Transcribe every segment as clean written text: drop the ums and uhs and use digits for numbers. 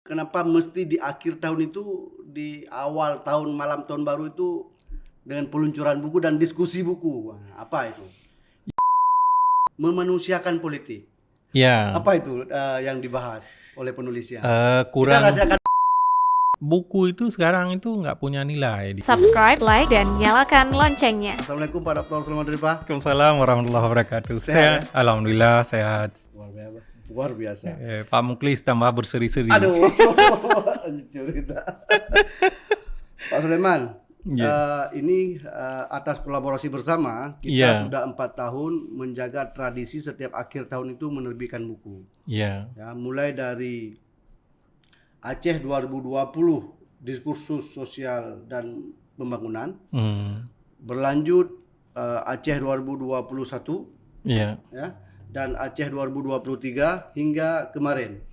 kenapa mesti di akhir tahun itu, di awal tahun, malam tahun baru itu dengan peluncuran buku dan diskusi buku? Wah, apa itu? Memanusiakan politik. Ya, Apa itu yang dibahas oleh penulisnya? kurang Kita rahasiakan. buku itu sekarang itu nggak punya nilai. Subscribe, like, dan nyalakan loncengnya. Assalamualaikum Pak Dr. Sulaiman Rifa. Waalaikumsalam warahmatullahi wabarakatuh. Sehat, Sehat, alhamdulillah sehat. Luar biasa. Pak Muklis tambah berseri-seri. Aduh, hancur kita. Pak Sulaiman, ini atas kolaborasi bersama kita sudah 4 tahun menjaga tradisi setiap akhir tahun itu menerbitkan buku. Iya. Ya, mulai dari Aceh 2020 diskursus sosial dan pembangunan, berlanjut Aceh 2021, Iya. ya, dan Aceh 2023 hingga kemarin,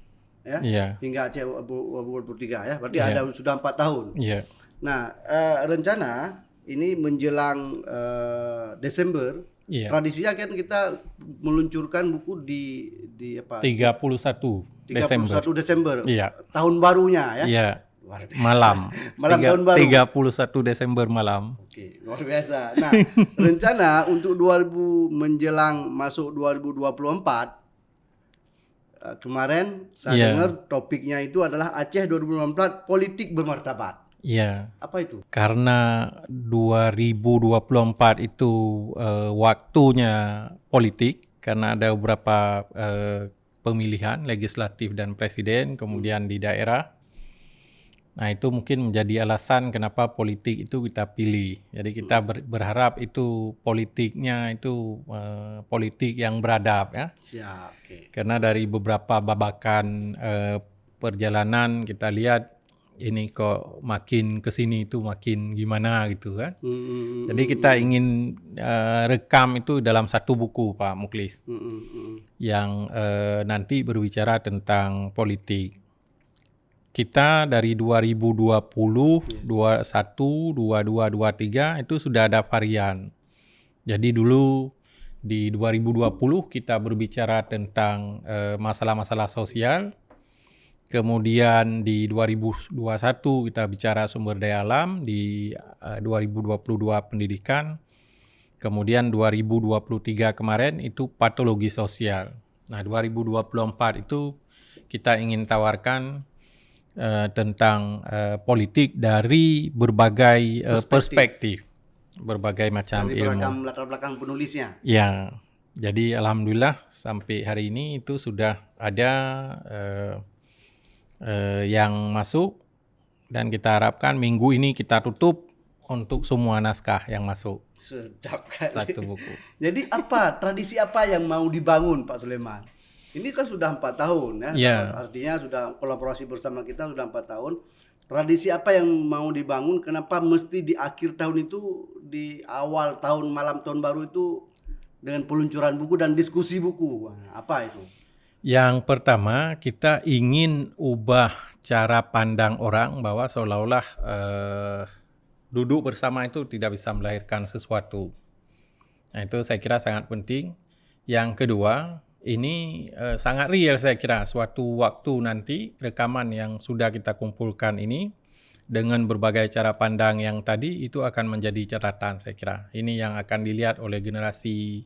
ya, hingga Aceh 2023, ya, berarti ada sudah 4 tahun. Iya. Nah, rencana ini menjelang Desember, tradisinya kan kita meluncurkan buku di apa? 31 Desember. Iya. Tahun barunya, ya. Iya. Malam. Malam tahun baru. 31 Desember malam. Oke, luar biasa. Nah, rencana untuk 2000 menjelang masuk 2024, kemarin saya dengar topiknya itu adalah Aceh 2024 politik bermartabat. Iya. Apa itu? Karena 2024 itu waktunya politik, karena ada beberapa pemilihan legislatif dan presiden, kemudian di daerah. Nah, itu mungkin menjadi alasan kenapa politik itu kita pilih. Jadi kita berharap itu politiknya itu politik yang beradab, ya. Siap. Okay. Karena dari beberapa babakan perjalanan kita lihat ini kok makin kesini itu makin gimana gitu kan. Jadi kita ingin rekam itu dalam satu buku, Pak Muklis, yang nanti berbicara tentang politik. Kita dari 2020, 21, 22, 23 itu sudah ada varian. Jadi dulu di 2020 kita berbicara tentang masalah-masalah sosial. Kemudian di 2021 kita bicara sumber daya alam, di 2022 pendidikan, kemudian 2023 kemarin itu patologi sosial. Nah, 2024 itu kita ingin tawarkan tentang politik dari berbagai perspektif, berbagai macam dari ilmu. latar belakang penulisnya. Ya, jadi alhamdulillah sampai hari ini itu sudah ada yang masuk, dan kita harapkan minggu ini kita tutup untuk semua naskah yang masuk. Sedap kali. Satu buku. Jadi tradisi apa yang mau dibangun, Pak Sulaiman? Ini kan sudah 4 tahun, ya. Yeah. Artinya sudah kolaborasi bersama kita sudah 4 tahun. Tradisi apa yang mau dibangun? Kenapa mesti di akhir tahun itu, di awal tahun, malam tahun baru itu dengan peluncuran buku dan diskusi buku? Wah, apa itu? Yang pertama, kita ingin ubah cara pandang orang bahwa seolah-olah duduk bersama itu tidak bisa melahirkan sesuatu. Nah, itu saya kira sangat penting. Yang kedua, ini sangat real saya kira. Suatu waktu nanti rekaman yang sudah kita kumpulkan ini dengan berbagai cara pandang yang tadi itu akan menjadi catatan saya kira. Ini yang akan dilihat oleh generasi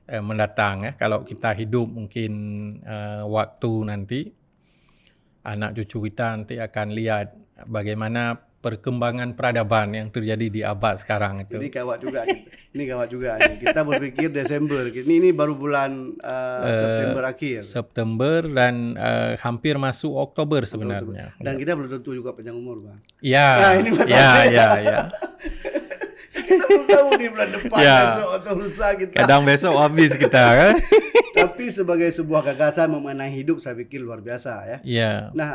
mendatang, ya. Kalau kita hidup mungkin waktu nanti, anak cucu kita nanti akan lihat bagaimana perkembangan peradaban yang terjadi di abad sekarang itu. Ini gawat juga. Ini gawat juga. Kita berpikir Desember. Ini baru bulan September akhir. September dan hampir masuk Oktober sebenarnya. Dan kita belum tentu juga panjang umur, Bang. Ya, nah, ini masalahnya. Ya. Kita belum tahu di bulan depan, besok atau lusa kita. Kadang besok habis kita, kan. Tapi sebagai sebuah gagasan memenangi hidup, saya pikir luar biasa, ya. Iya. Nah,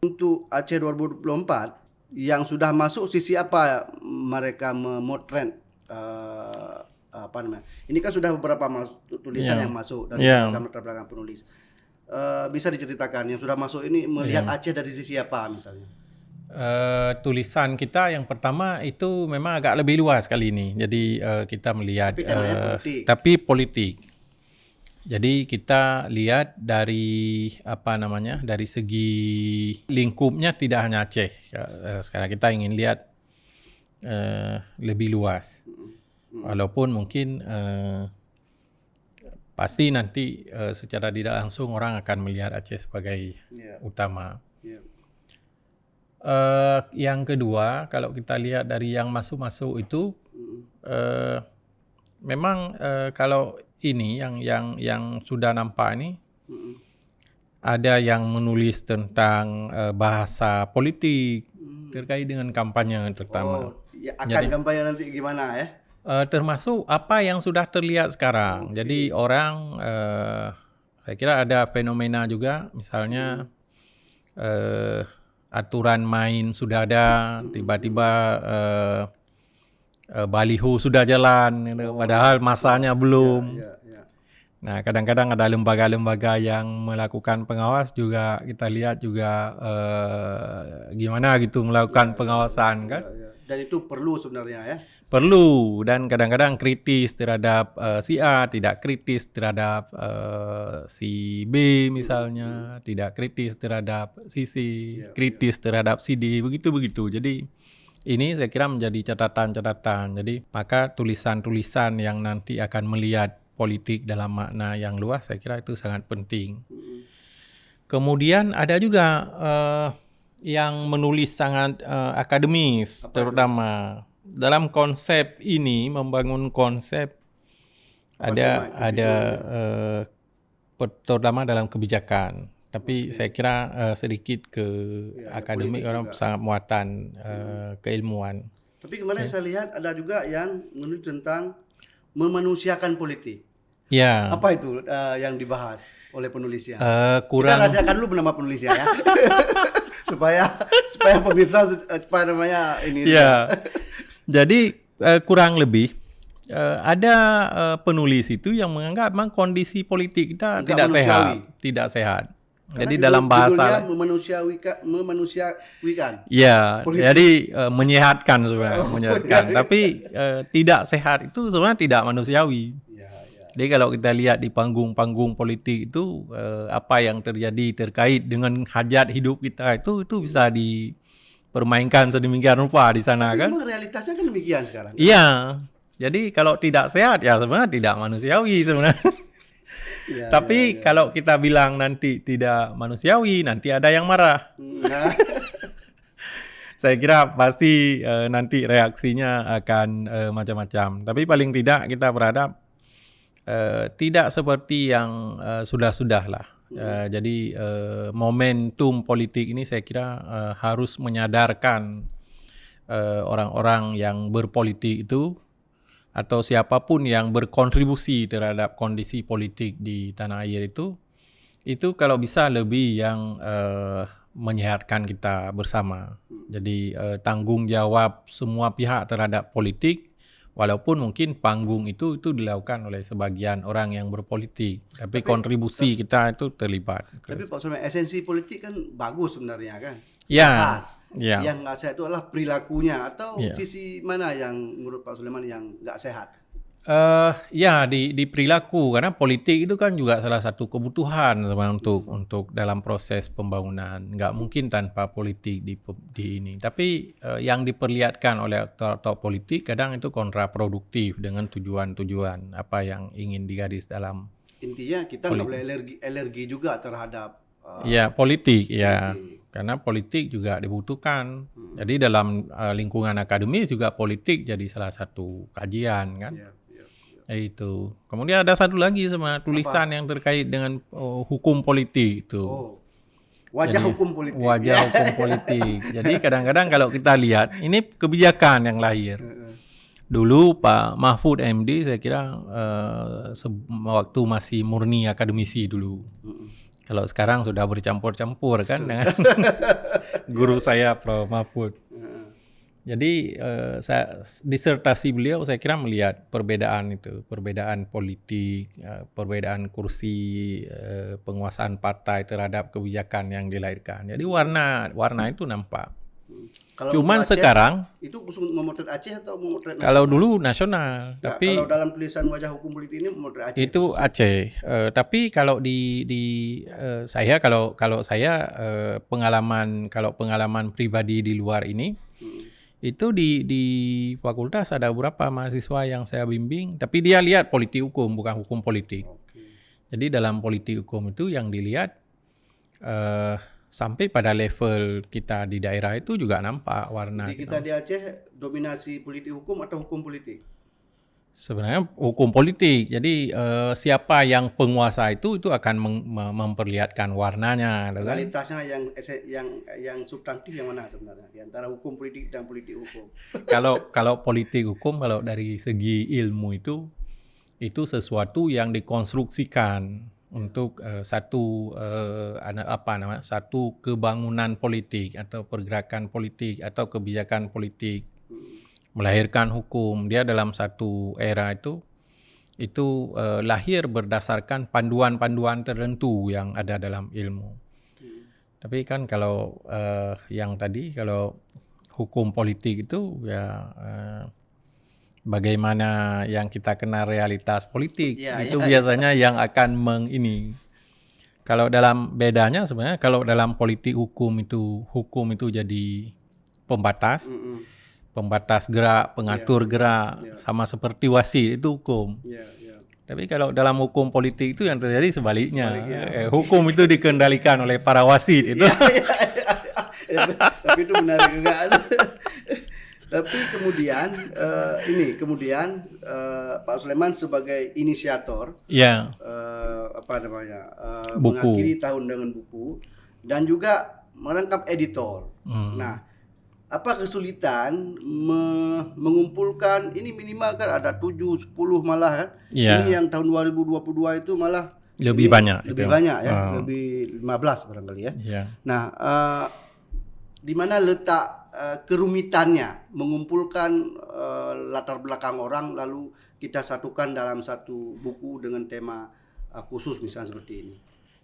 untuk Aceh 2024 yang sudah masuk, sisi apa mereka memotret apa namanya? Ini kan sudah beberapa tulisan yang masuk dan latar belakang penulis. Bisa diceritakan yang sudah masuk ini melihat Aceh dari sisi apa misalnya? Tulisan kita yang pertama itu memang agak lebih luas kali ini. Jadi kita melihat tapi politik. Jadi kita lihat dari dari segi lingkupnya tidak hanya Aceh. Sekarang kita ingin lihat lebih luas. Walaupun mungkin pasti nanti secara tidak langsung orang akan melihat Aceh sebagai utama. Yang kedua, kalau kita lihat dari yang masuk-masuk itu, memang kalau ini yang sudah nampak ini, ada yang menulis tentang bahasa politik terkait dengan kampanye terutama. Akan kampanye nanti gimana ya? Termasuk apa yang sudah terlihat sekarang. Jadi orang, saya kira ada fenomena juga, misalnya aturan main sudah ada, tiba-tiba baliho sudah jalan, padahal masanya belum. Nah, kadang-kadang ada lembaga-lembaga yang melakukan pengawas juga, kita lihat juga gimana gitu melakukan pengawasan kan. Dan itu perlu sebenarnya ya. Perlu, dan kadang-kadang kritis terhadap si A, tidak kritis terhadap si B misalnya, tidak kritis terhadap si C, kritis terhadap si D, begitu-begitu. Jadi ini saya kira menjadi catatan-catatan. Jadi maka tulisan-tulisan yang nanti akan melihat politik dalam makna yang luas, saya kira itu sangat penting. Kemudian ada juga yang menulis sangat akademis, terutama dalam konsep ini, membangun konsep ada terutama dalam kebijakan. Tapi saya kira sedikit ke akademik, orang sangat muatan keilmuan. Tapi kemarin saya lihat ada juga yang menulis tentang memanusiakan politik. Ya. Apa itu yang dibahas oleh penulisnya? Kurang. Kita rahasiakan dulu nama penulisnya ya. supaya pemirsa ini. Ya. Jadi kurang lebih ada penulis itu yang menganggap memang kondisi politik kita tidak sehat. Karena jadi dalam bahasa memanusiawikan. Ya, jadi menyehatkan sebenarnya, menyehatkan. Tapi tidak sehat itu sebenarnya tidak manusiawi. Jadi kalau kita lihat di panggung-panggung politik itu apa yang terjadi terkait dengan hajat hidup kita itu bisa dipermainkan sedemikian rupa di sana. Tapi kan. Memang realitasnya kan demikian sekarang. Iya. Jadi kalau tidak sehat ya sebenarnya tidak manusiawi sebenarnya. Tapi kalau kita bilang nanti tidak manusiawi, nanti ada yang marah. Saya kira pasti nanti reaksinya akan macam-macam. Tapi paling tidak kita berharap tidak seperti yang sudah-sudah lah. Jadi momentum politik ini saya kira harus menyadarkan orang-orang yang berpolitik itu, atau siapapun yang berkontribusi terhadap kondisi politik di tanah air itu kalau bisa lebih yang menyehatkan kita bersama. Jadi tanggung jawab semua pihak terhadap politik, walaupun mungkin panggung itu dilakukan oleh sebagian orang yang berpolitik, tapi kontribusi kita itu terlibat. Tapi Pak Sulaiman, esensi politik kan bagus sebenarnya kan? Ya. Ya. Yang nggak sehat itu adalah perilakunya, atau sisi mana yang menurut Pak Sulaiman yang nggak sehat? Di perilaku, karena politik itu kan juga salah satu kebutuhan untuk dalam proses pembangunan. Nggak mungkin tanpa politik di ini. Tapi yang diperlihatkan oleh aktor politik kadang itu kontraproduktif dengan tujuan-tujuan apa yang ingin digaris dalam. Intinya kita nggak boleh alergi juga terhadap politik. Karena politik juga dibutuhkan. Jadi dalam lingkungan akademis juga politik jadi salah satu kajian kan. Jadi itu. Kemudian ada satu lagi sama tulisan yang terkait dengan hukum politik itu. Hukum politik. Wajah hukum politik. Jadi kadang-kadang kalau kita lihat ini kebijakan yang lahir. Dulu Pak Mahfud MD saya kira waktu masih murni akademisi dulu. Kalau sekarang sudah bercampur-campur kan dengan guru saya Prof. Mahfud. Jadi disertasi beliau saya kira melihat perbedaan politik, perbedaan kursi, penguasaan partai terhadap kebijakan yang dilahirkan. Jadi warna itu nampak. Kalau Cuman untuk Aceh, sekarang itu khusus memotret Aceh atau memotret kalau nasional? dulu nasional, Ya, tapi kalau dalam tulisan wajah hukum politik ini memotret Aceh. itu Aceh. Tapi kalau di saya kalau saya pengalaman pribadi di luar ini Hmm. itu di fakultas ada beberapa mahasiswa yang saya bimbing, tapi dia lihat politik hukum bukan hukum politik. Oke. Jadi dalam politik hukum itu yang dilihat sampai pada level kita di daerah itu juga nampak warna. Jadi kita di Aceh dominasi politik hukum atau hukum politik? Sebenarnya hukum politik. Jadi siapa yang penguasa itu akan memperlihatkan warnanya, gitu kan? Realitasnya yang substantif yang mana sebenarnya di antara hukum politik dan politik hukum? Kalau politik hukum kalau dari segi ilmu itu sesuatu yang dikonstruksikan untuk satu satu kebangunan politik atau pergerakan politik atau kebijakan politik, melahirkan hukum. Dia dalam satu era itu lahir berdasarkan panduan-panduan tertentu yang ada dalam ilmu. Tapi kan kalau yang tadi kalau hukum politik itu ya bagaimana yang kita kenal realitas politik itu biasanya yang akan Kalau dalam bedanya sebenarnya kalau dalam politik hukum itu jadi pembatas, pembatas gerak, pengatur gerak, sama seperti wasit itu hukum. Tapi kalau dalam hukum politik itu yang terjadi sebaliknya. Hukum itu dikendalikan oleh para wasit itu. Tapi itu menarik juga. Tapi kemudian Pak Sulaiman sebagai inisiator, Buku. mengakhiri tahun dengan buku dan juga merangkap editor. Nah, apa kesulitan mengumpulkan ini minimal kan ada 7, 10 malah kan? Ini yang tahun 2022 itu malah lebih banyak. Banyak ya, lebih 15 barangkali ya. Nah, di mana letak kerumitannya mengumpulkan latar belakang orang lalu kita satukan dalam satu buku dengan tema khusus misalnya seperti ini.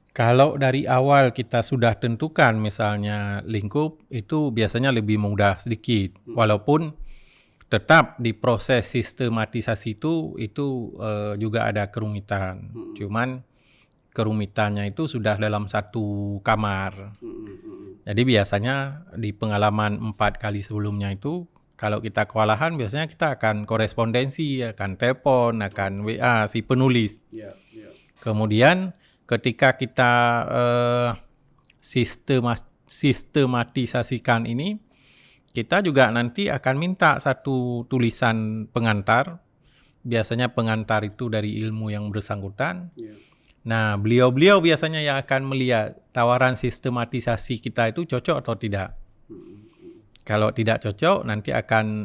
Kalau dari awal kita sudah tentukan misalnya lingkup itu biasanya lebih mudah sedikit. Walaupun tetap di proses sistematisasi itu juga ada kerumitan. Cuman kerumitannya itu sudah dalam satu kamar. Jadi biasanya di pengalaman 4 kali sebelumnya itu kalau kita kewalahan biasanya kita akan korespondensi, akan telepon, akan WA si penulis. Kemudian ketika kita sistematisasikan ini, kita juga nanti akan minta satu tulisan pengantar. Biasanya pengantar itu dari ilmu yang bersangkutan. Nah, beliau-beliau biasanya yang akan melihat tawaran sistematisasi kita itu cocok atau tidak. Kalau tidak cocok, nanti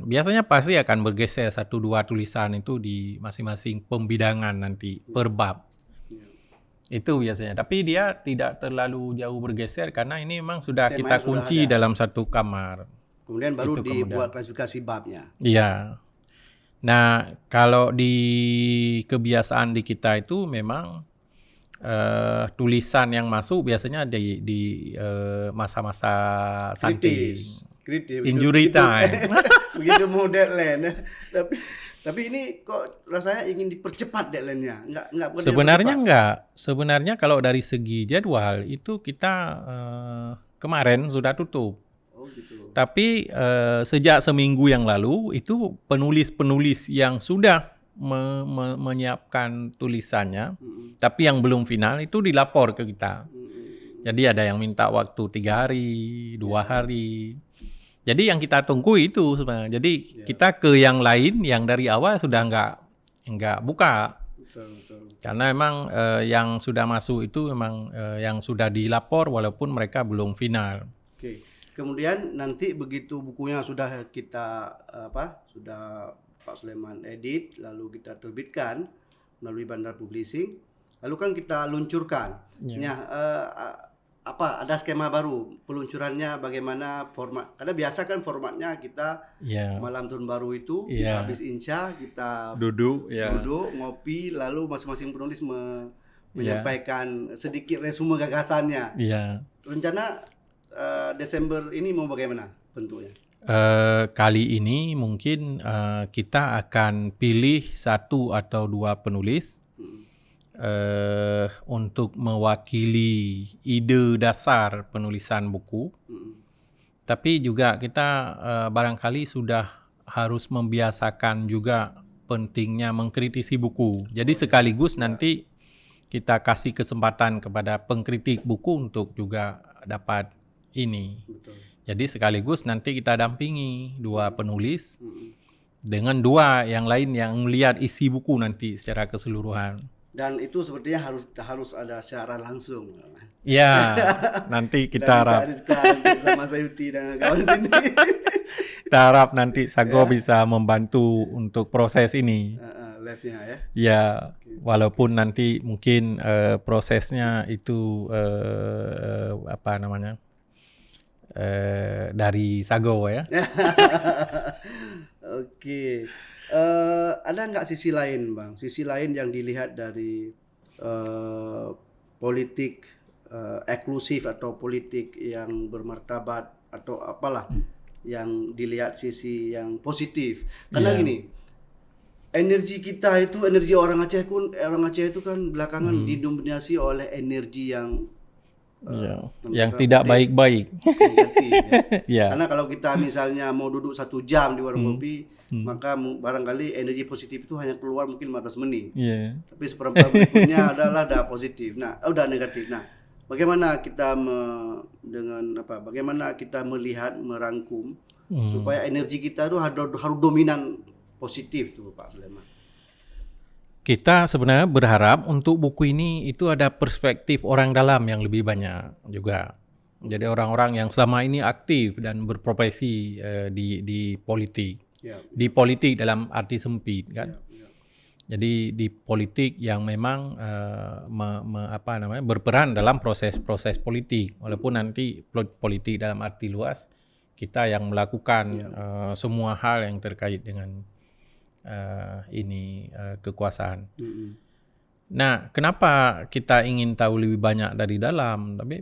biasanya pasti akan bergeser 1-2 tulisan itu di masing-masing pembidangan nanti per bab. Itu biasanya. Tapi dia tidak terlalu jauh bergeser karena ini memang sudah kita kunci dalam satu kamar. Kemudian baru dibuat klasifikasi babnya. Iya. Nah, kalau di kebiasaan di kita itu memang tulisan yang masuk biasanya di masa-masa santai, injury time. Begitu mau deadline. Tapi ini kok rasanya ingin dipercepat deadline-nya. Sebenarnya kalau dari segi jadwal itu kita kemarin sudah tutup. Gitu. Tapi sejak seminggu yang lalu itu penulis-penulis yang sudah menyiapkan tulisannya, tapi yang belum final itu dilapor ke kita. Jadi ada yang minta waktu 3 hari, 2 hari. Jadi yang kita tunggu itu sebenarnya. Jadi kita ke yang lain yang dari awal sudah nggak buka. Betul. Karena memang yang sudah masuk itu memang yang sudah dilapor walaupun mereka belum final. Oke. Kemudian nanti begitu bukunya sudah kita sudah Pak Sulaiman edit, lalu kita terbitkan melalui Bandar Publishing, lalu kan kita luncurkan. Ada skema baru peluncurannya, bagaimana format? Karena biasa kan formatnya kita malam tahun baru itu habis insya kita duduk ngopi, lalu masing-masing penulis menyampaikan sedikit resume gagasannya. Rencana Desember ini mau bagaimana bentuknya? Kali ini mungkin kita akan pilih 1 atau 2 penulis untuk mewakili ide dasar penulisan buku. Tapi juga kita barangkali sudah harus membiasakan juga pentingnya mengkritisi buku. Jadi sekaligus nanti kita kasih kesempatan kepada pengkritik buku untuk juga dapat ini. Betul. Jadi sekaligus nanti kita dampingi 2 penulis dengan 2 yang lain yang melihat isi buku nanti secara keseluruhan. Dan itu sepertinya harus ada siaran langsung. Ya, nanti kita harap Rizka nanti sama Sayuti dan kawan sini. kita harap nanti Sago bisa membantu untuk proses ini. Live-nya ya. Ya, walaupun nanti mungkin prosesnya itu apa namanya? Dari Sago ya. Oke. Ada nggak sisi lain, Bang? Sisi lain yang dilihat dari politik eksklusif atau politik yang bermartabat atau apalah yang dilihat sisi yang positif. Karena gini, energi kita itu, energi orang Aceh itu kan belakangan didominasi oleh energi yang yang tidak baik-baik. negatif, ya. Ya. Karena kalau kita misalnya mau duduk 1 jam di warung kopi, maka barangkali energi positif itu hanya keluar mungkin 15 menit. Tapi seperempat berikutnya adalah positif. Nah, udah negatif. Nah, bagaimana kita bagaimana kita melihat merangkum supaya energi kita itu harus dominan positif tuh Pak Sulaiman. Kita sebenarnya berharap untuk buku ini itu ada perspektif orang dalam yang lebih banyak juga. Jadi orang-orang yang selama ini aktif dan berprofesi di politik. Di politik dalam arti sempit kan. Jadi di politik yang memang berperan dalam proses-proses politik. Walaupun nanti politik dalam arti luas kita yang melakukan semua hal yang terkait dengan kekuasaan. Nah, kenapa kita ingin tahu lebih banyak dari dalam? Tapi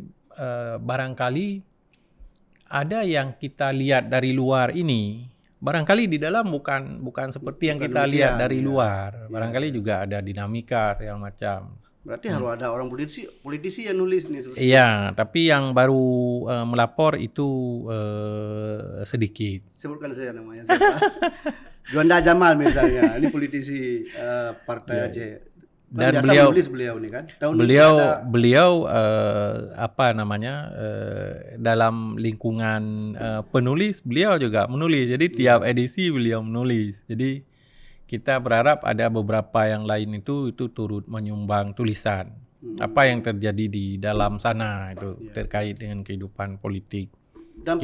barangkali ada yang kita lihat dari luar ini. Barangkali di dalam bukan seperti yang kita lihat dari luar. Barangkali juga ada dinamika segala macam. Berarti harus ada orang politisi yang nulis nih seperti. Iya, tapi yang baru melapor itu sedikit. Sebutkan saya namanya siapa? Juanda Jamal misalnya, ini politisi Partai Aceh. Dan biasa beliau menulis beliau nih kan. Beliau dalam lingkungan penulis beliau juga menulis. Jadi tiap edisi beliau menulis. Jadi kita berharap ada beberapa yang lain itu turut menyumbang tulisan. Apa yang terjadi di dalam sana itu terkait dengan kehidupan politik. Dan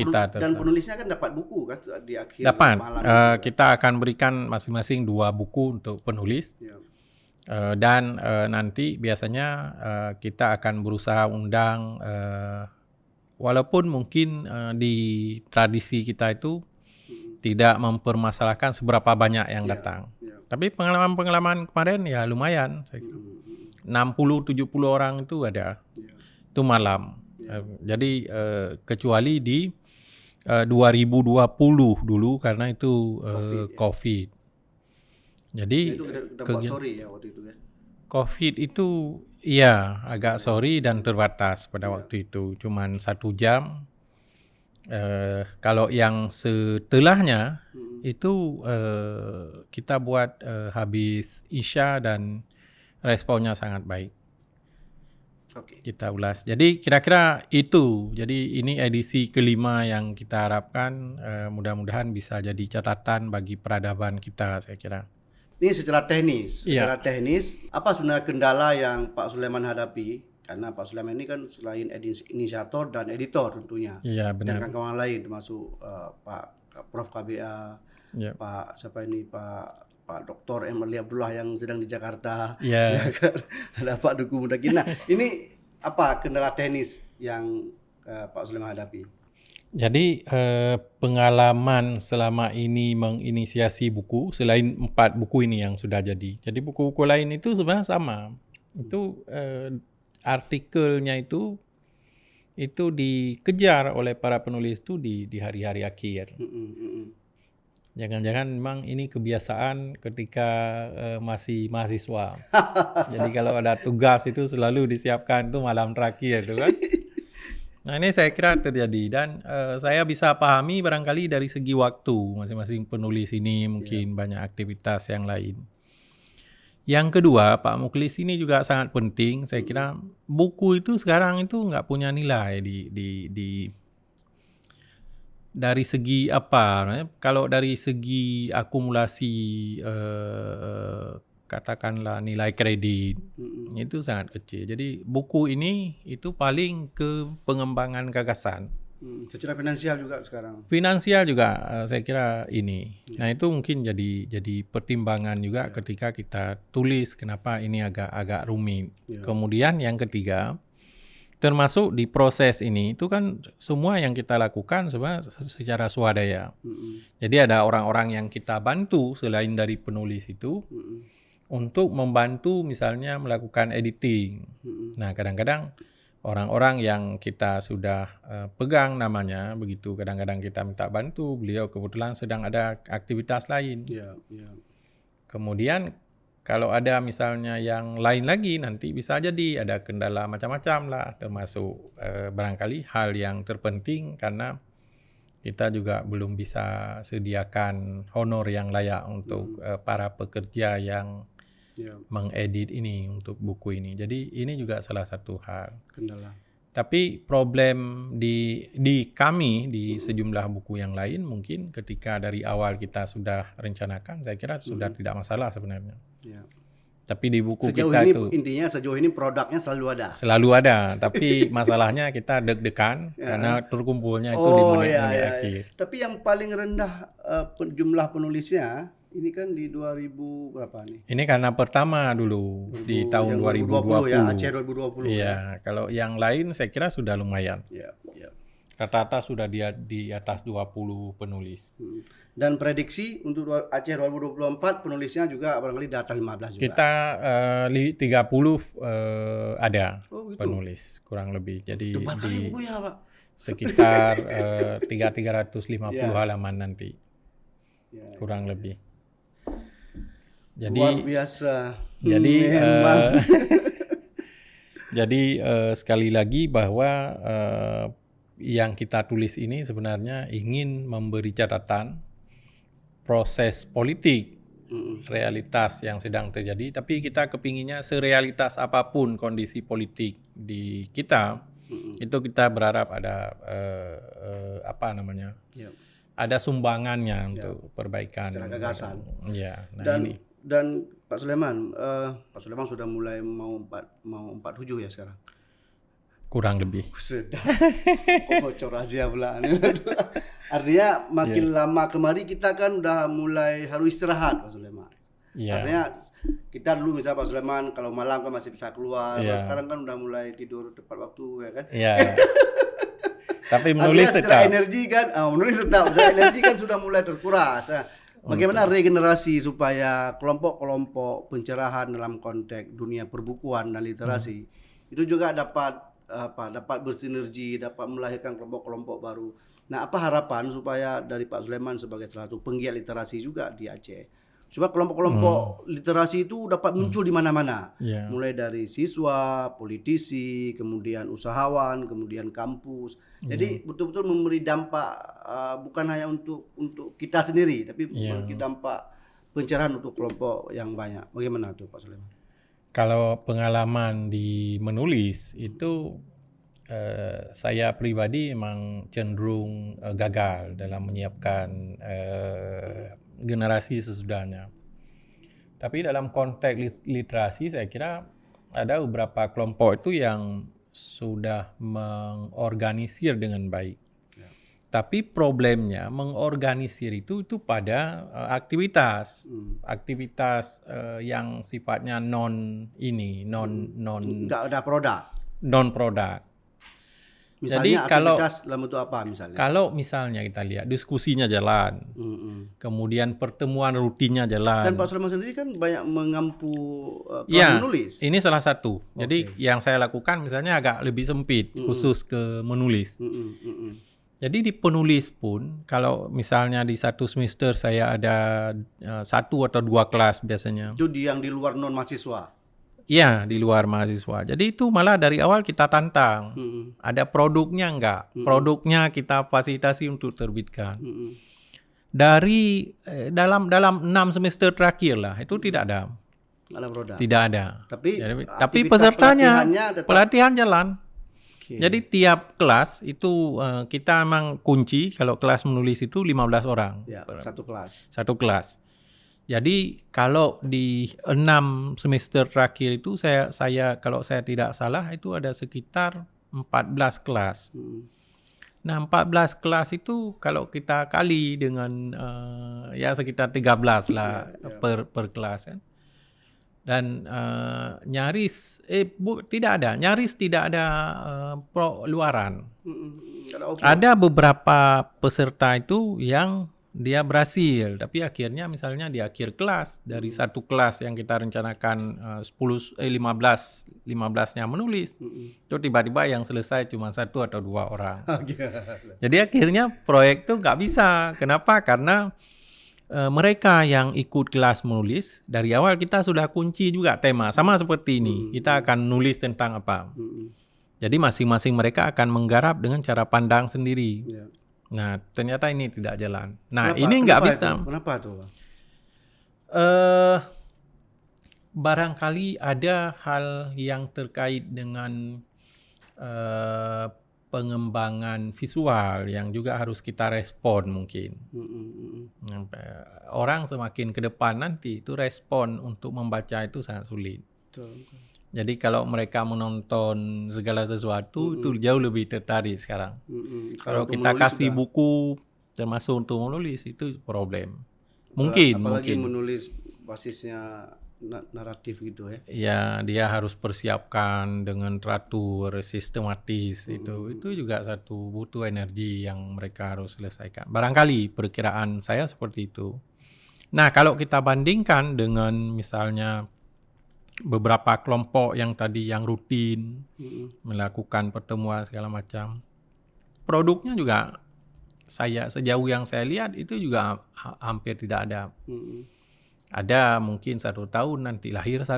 penulisnya kan dapat buku kan di akhir malam. Kita akan berikan masing-masing 2 buku untuk penulis. Dan nanti biasanya kita akan berusaha undang walaupun mungkin di tradisi kita itu tidak mempermasalahkan seberapa banyak yang datang. Tapi pengalaman kemarin ya lumayan. 60-70 orang itu ada. Itu malam. Jadi kecuali di 2020 dulu karena itu COVID. Jadi itu dapat sorry ya waktu itu ya. COVID itu iya agak sorry dan terbatas pada waktu itu, cuman 1 jam. Kalau yang setelahnya itu kita buat habis Isya dan responnya sangat baik. Kita ulas. Jadi kira-kira itu. Jadi ini edisi kelima yang kita harapkan mudah-mudahan bisa jadi catatan bagi peradaban kita, saya kira. Ini secara teknis. Secara teknis, apa sebenarnya kendala yang Pak Sulaiman hadapi? Karena Pak Sulaiman ini kan selain inisiator dan editor tentunya. Iya, benar. Dan kawan-kawan lain termasuk Pak Prof KBA, Pak siapa ini Pak Dr. Emily Abdullah yang sedang di Jakarta. Ya kan? Ada Pak Duku Mudaki. Nah, ini apa kendala teknis yang Pak Sulaiman hadapi? Jadi pengalaman selama ini menginisiasi buku selain 4 buku ini yang sudah jadi. Jadi buku-buku lain itu sebenarnya sama. Itu artikelnya itu itu dikejar oleh para penulis itu di hari-hari akhir. Jangan-jangan memang ini kebiasaan ketika masih mahasiswa. Jadi kalau ada tugas itu selalu disiapkan itu malam terakhir itu kan. Nah ini saya kira terjadi dan saya bisa pahami barangkali dari segi waktu masing-masing penulis ini mungkin banyak aktivitas yang lain. Yang kedua, Pak Muklis ini juga sangat penting. Saya kira buku itu sekarang itu nggak punya nilai dari segi apa? Kalau dari segi akumulasi katakanlah nilai kredit itu sangat kecil. Jadi buku ini itu paling ke pengembangan gagasan. Secara finansial juga sekarang. Finansial juga saya kira ini. Nah itu mungkin jadi pertimbangan juga ketika kita tulis kenapa ini agak rumit. Kemudian yang ketiga, termasuk di proses ini itu kan semua yang kita lakukan sebenarnya secara swadaya. Jadi ada orang-orang yang kita bantu selain dari penulis itu untuk membantu misalnya melakukan editing. Nah kadang-kadang orang-orang yang kita sudah pegang namanya begitu kadang-kadang kita minta bantu, beliau kebetulan sedang ada aktivitas lain. Kemudian kalau ada misalnya yang lain lagi nanti bisa jadi ada kendala macam-macam lah termasuk barangkali hal yang terpenting karena kita juga belum bisa sediakan honor yang layak untuk para pekerja yang mengedit ini untuk buku ini. Jadi ini juga salah satu hal. Kendala. Tapi problem di kami di sejumlah buku yang lain mungkin ketika dari awal kita sudah rencanakan saya kira sudah tidak masalah sebenarnya. Tapi di buku sejauh kita ini, itu intinya sejauh ini produknya selalu ada. Selalu ada, tapi masalahnya kita deg-degan karena terkumpulnya itu di menit-menit akhir. Tapi yang paling rendah jumlah penulisnya ini kan di 2000 berapa nih? Ini karena pertama dulu di tahun 2020 ya, Aceh 2020. Iya, kalau yang lain saya kira sudah lumayan. Rata-rata sudah di atas 20 penulis. Dan prediksi untuk Aceh 2024 penulisnya juga barangkali di atas 15 juga. Kita 30 ada penulis kurang lebih. Jadi di bukunya, Pak. Sekitar 350 halaman nanti. Kurang lebih. Jadi luar biasa. Jadi jadi sekali lagi bahwa yang kita tulis ini sebenarnya ingin memberi catatan proses politik realitas yang sedang terjadi, tapi kita kepinginnya serealitas apapun kondisi politik di kita, itu kita berharap ada ada sumbangannya untuk perbaikan secara gagasan. Ya, nah ini. Dan Pak Sulaiman sudah mulai mau 47 ya sekarang. Kurang lebih. Sudah. Bocor rahasia pula. Artinya makin lama kemari kita kan udah mulai harus istirahat Pak Sulaiman. Artinya kita dulu misalnya Pak Sulaiman kalau malam kan masih bisa keluar. Sekarang kan udah mulai tidur tepat waktu ya kan. Iya. Tapi menulis tetap. Energi kan, energi kan sudah mulai terkuras. Bagaimana regenerasi supaya kelompok-kelompok pencerahan dalam konteks dunia perbukuan dan literasi itu juga dapat bersinergi, dapat melahirkan kelompok-kelompok baru. Nah, apa harapan supaya dari Pak Sulaiman sebagai salah satu penggiat literasi juga di Aceh, supaya kelompok-kelompok literasi itu dapat muncul di mana-mana, mulai dari siswa, politisi, kemudian usahawan, kemudian kampus. Jadi betul-betul memberi dampak bukan hanya untuk kita sendiri, tapi memberi dampak pencerahan untuk kelompok yang banyak. Bagaimana tuh Pak Sulaiman? Kalau pengalaman di menulis itu saya pribadi memang cenderung gagal dalam menyiapkan generasi sesudahnya. Tapi dalam konteks literasi saya kira ada beberapa kelompok itu yang sudah mengorganisir dengan baik. Tapi problemnya mengorganisir itu pada aktivitas yang sifatnya non produk. Misalnya kalau aktivitas dalam bentuk apa misalnya? kalau misalnya kita lihat diskusinya jalan, kemudian pertemuan rutinnya jalan. Dan Pak Sulaiman sendiri kan banyak mengampu Ya, kelas menulis. ini salah satu. Jadi yang saya lakukan misalnya agak lebih sempit, khusus ke menulis. Jadi di penulis pun, kalau misalnya di satu semester saya ada 1 atau 2 kelas biasanya. Itu yang di luar non mahasiswa. Iya, di luar mahasiswa. Jadi itu malah dari awal kita tantang. Ada produknya enggak? Produknya kita fasilitasi untuk terbitkan. Dari dalam 6 semester terakhir lah, itu tidak ada. Alam roda. Tidak ada. Tapi Tapi aktivitas pesertanya pelatihannya tetap- pelatihan jalan. Oke. Jadi tiap kelas itu kita memang kunci kalau kelas menulis itu 15 orang. Ya, satu kelas. Satu kelas. Jadi kalau di 6 semester terakhir itu saya kalau saya tidak salah itu ada sekitar 14 kelas. Nah, 14 kelas itu kalau kita kali dengan ya sekitar 13 lah per kelas kan. Dan nyaris tidak ada luaran. Ada beberapa peserta itu yang dia berhasil, tapi akhirnya misalnya di akhir kelas dari satu kelas yang kita rencanakan 15-nya menulis, itu tiba-tiba yang selesai cuma 1 atau 2 orang. Jadi akhirnya proyek itu nggak bisa. Kenapa? Karena mereka yang ikut kelas menulis dari awal kita sudah kunci juga tema sama seperti ini. Kita akan nulis tentang apa. Jadi masing-masing mereka akan menggarap dengan cara pandang sendiri. Nah, ternyata ini tidak jalan. Nah, ini nggak bisa. Kenapa tuh? Barangkali ada hal yang terkait dengan pengembangan visual yang juga harus kita respon mungkin. Orang semakin ke depan nanti itu respon untuk membaca itu sangat sulit. Jadi kalau mereka menonton segala sesuatu itu jauh lebih tertarik sekarang. Kalau kita kasih buku termasuk untuk menulis itu problem. Apalagi menulis basisnya naratif gitu ya. Ya, dia harus persiapkan dengan teratur, sistematis. Itu juga butuh energi yang mereka harus selesaikan. Barangkali perkiraan saya seperti itu. Nah, kalau kita bandingkan dengan misalnya beberapa kelompok yang tadi yang rutin melakukan pertemuan segala macam, produknya juga sejauh yang saya lihat itu juga hampir tidak ada. Ada mungkin 1 tahun nanti lahir 1.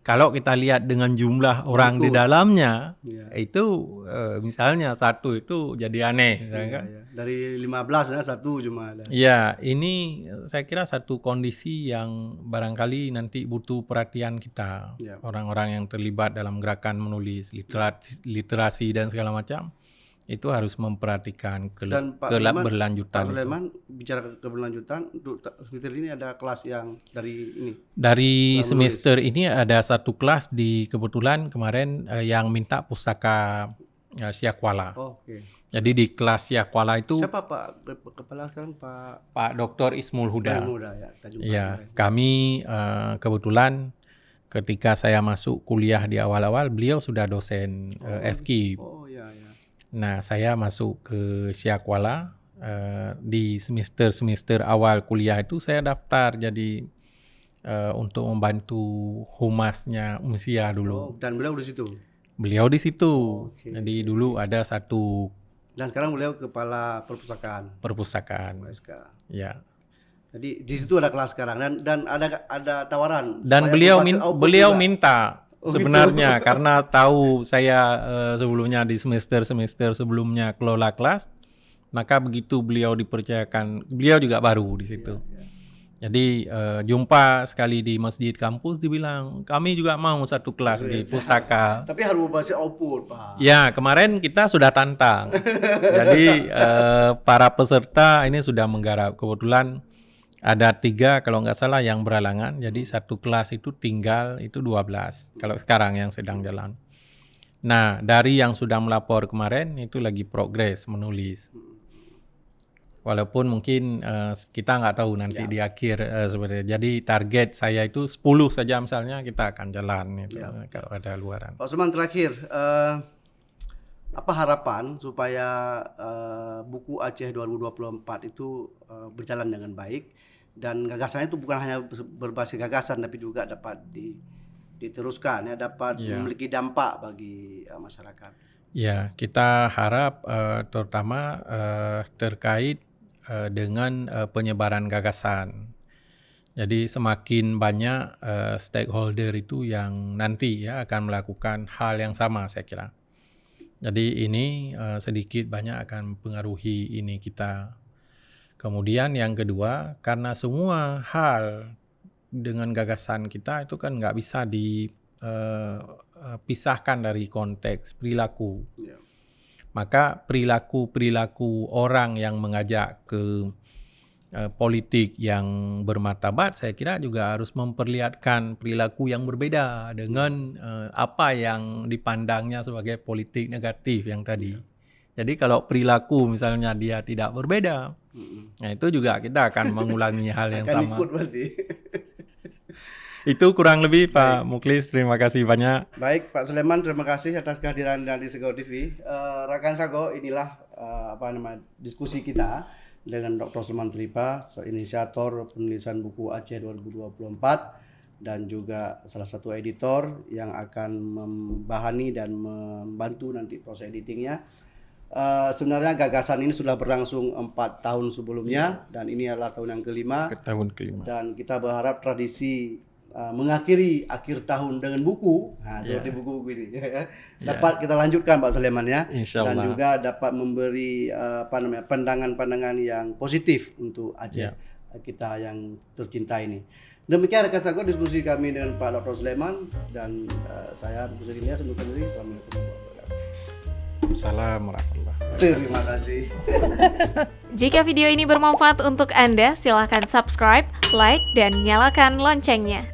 Kalau kita lihat dengan jumlah orang di dalamnya, itu misalnya 1 itu jadi aneh. Kan? Dari 15 sebenarnya 1 cuma ada. Ya, ini saya kira satu kondisi yang barangkali nanti butuh perhatian kita. Orang-orang yang terlibat dalam gerakan menulis, literasi dan segala macam. Itu harus memperhatikan keberlanjutan. Pak Sulaiman bicara keberlanjutan untuk semester ini ada kelas yang dari semester ini ada 1 kelas di kebetulan kemarin yang minta pustaka Syakwala. Jadi di kelas Syakwala itu siapa Pak kepala sekarang Pak Dr. Ismul Huda. Ya, kami kebetulan ketika saya masuk kuliah di awal-awal beliau sudah dosen FK. Nah, saya masuk ke Syakwala di semester awal kuliah itu saya daftar jadi untuk membantu humasnya Unsia dulu. Dan beliau di situ? Beliau di situ. Jadi dulu ada 1. Dan sekarang beliau kepala perpustakaan. OSK. Ya. Jadi di situ ada kelas sekarang dan ada tawaran. Dan beliau minta. Sebenarnya karena tahu saya sebelumnya di semester sebelumnya kelola kelas, maka begitu beliau dipercayakan, beliau juga baru di situ. Jadi jumpa sekali di masjid kampus dibilang kami juga mau 1 kelas di pustaka. Tapi harus bahasa output, Pak. Ya, kemarin kita sudah tantang. Jadi para peserta ini sudah menggarap. Kebetulan ada 3 kalau nggak salah yang beralangan, jadi 1 kelas itu tinggal itu 12 kalau sekarang yang sedang jalan. Nah, dari yang sudah melapor kemarin itu lagi progres menulis. Walaupun mungkin kita nggak tahu nanti di akhir sebenarnya. Jadi target saya itu 10 saja misalnya kita akan jalan itu kalau ada luaran. Pak Sulaiman terakhir, apa harapan supaya buku Aceh 2024 itu berjalan dengan baik, dan gagasannya itu bukan hanya berbasis gagasan tapi juga dapat diteruskan ya, dapat memiliki dampak bagi masyarakat. Ya, kita harap terutama terkait dengan penyebaran gagasan. Jadi semakin banyak stakeholder itu yang nanti ya akan melakukan hal yang sama, saya kira. Jadi ini sedikit banyak akan mempengaruhi ini kita. Kemudian yang kedua, karena semua hal dengan gagasan kita itu kan nggak bisa dipisahkan dari konteks perilaku. Ya. Maka perilaku orang yang mengajak ke politik yang bermartabat, saya kira juga harus memperlihatkan perilaku yang berbeda dengan apa yang dipandangnya sebagai politik negatif yang tadi. Jadi kalau perilaku misalnya dia tidak berbeda, nah itu juga kita akan mengulangi hal yang sama. Ikut berarti. Itu kurang lebih Pak Muklis, terima kasih banyak. Baik Pak Sulaiman, terima kasih atas kehadiran di Sego TV. Rekan Sago, inilah diskusi kita dengan Dr. Sulaiman Tripa, inisiator penulisan buku Aceh 2024 dan juga salah satu editor yang akan membahani dan membantu nanti proses editingnya. Sebenarnya gagasan ini sudah berlangsung 4 tahun sebelumnya dan ini adalah tahun yang kelima. Dan kita berharap tradisi mengakhiri akhir tahun dengan buku, seperti buku-buku ini dapat kita lanjutkan Pak Sulaiman ya, dan juga dapat memberi pandangan-pandangan yang positif untuk Aceh kita yang tercinta ini. Demikian rekan Sago diskusi kami dengan Pak Dr. Sulaiman dan saya Bukit Ilyas undur diri. Assalamualaikum warahmatullahi wabarakatuh. Assalamualaikum. Terima kasih. Jika video ini bermanfaat untuk Anda, silakan subscribe, like, dan nyalakan loncengnya.